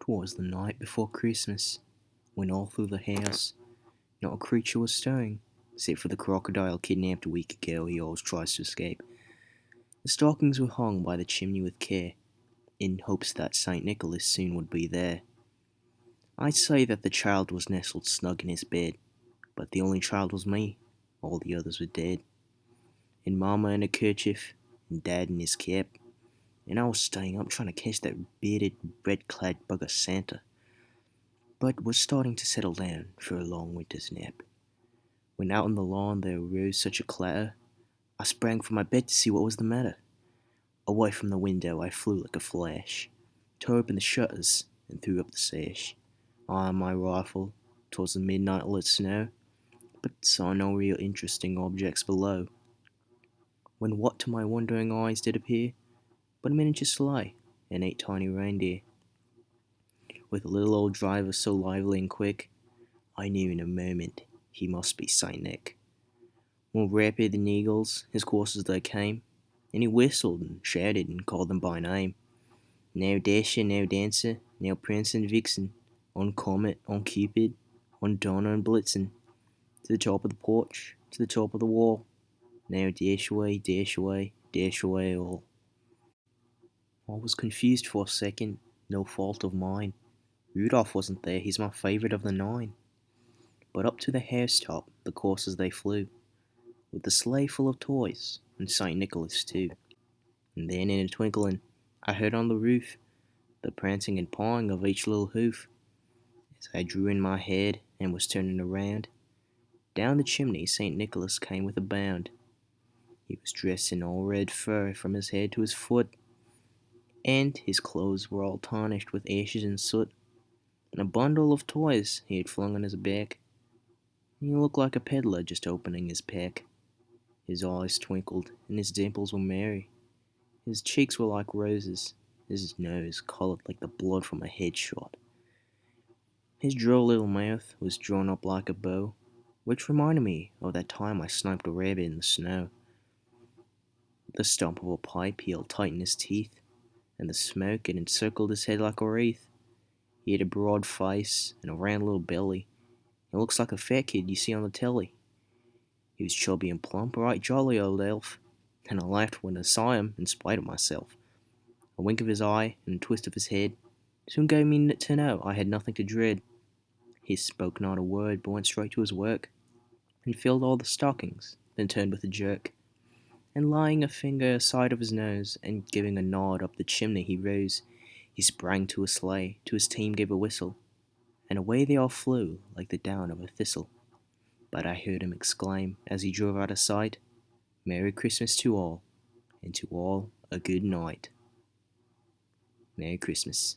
'Twas the night before Christmas, when all through the house not a creature was stirring, save for the crocodile kidnapped a week ago. He always tries to escape. The stockings were hung by the chimney with care, in hopes that St. Nicholas soon would be there. I'd say that the child was nestled snug in his bed, but the only child was me. All the others were dead. And Mama in a kerchief, and Dad in his cap, and I was staying up trying to catch that bearded, red-clad bugger Santa, but was starting to settle down for a long winter's nap. When out on the lawn there arose such a clatter, I sprang from my bed to see what was the matter. Away from the window I flew like a flash, tore open the shutters, and threw up the sash. I and my rifle, 'twas the midnight lit snow, but saw no real interesting objects below. When what to my wondering eyes did appear but a miniature sleigh and 8 tiny reindeer, with a little old driver so lively and quick, I knew in a moment he must be Saint Nick. More rapid than eagles, his coursers they came, and he whistled and shouted and called them by name. Now Dasher, now Dancer, now Prince and Vixen, on Comet, on Cupid, on Donner and Blitzen, to the top of the porch, to the top of the wall. Now dash away, dash away, dash away all. I was confused for a second, no fault of mine. Rudolph wasn't there, he's my favourite of the 9. But up to the housetop the coursers they flew, with the sleigh full of toys, and St. Nicholas too. And then in a twinkling I heard on the roof the prancing and pawing of each little hoof. As I drew in my head and was turning around, down the chimney St. Nicholas came with a bound. He was dressed in all red fur from his head to his foot, and his clothes were all tarnished with ashes and soot, and a bundle of toys he had flung on his back. He looked like a peddler just opening his pack. His eyes twinkled, and his dimples were merry. His cheeks were like roses, his nose coloured like the blood from a headshot. His droll little mouth was drawn up like a bow, which reminded me of that time I sniped a rabbit in the snow. The stump of a pipe he held tight in his teeth, and the smoke had encircled his head like a wreath. He had a broad face and a round little belly. He looks like a fat kid you see on the telly. He was chubby and plump, a right jolly old elf, and I laughed when I saw him in spite of myself. A wink of his eye and a twist of his head soon gave me to know I had nothing to dread. He spoke not a word, but went straight to his work, and filled all the stockings, then turned with a jerk, and laying a finger aside of his nose, and giving a nod up the chimney he rose. He sprang to a sleigh, to his team gave a whistle, and away they all flew like the down of a thistle. But I heard him exclaim, as he drove out of sight, Merry Christmas to all, and to all a good night. Merry Christmas.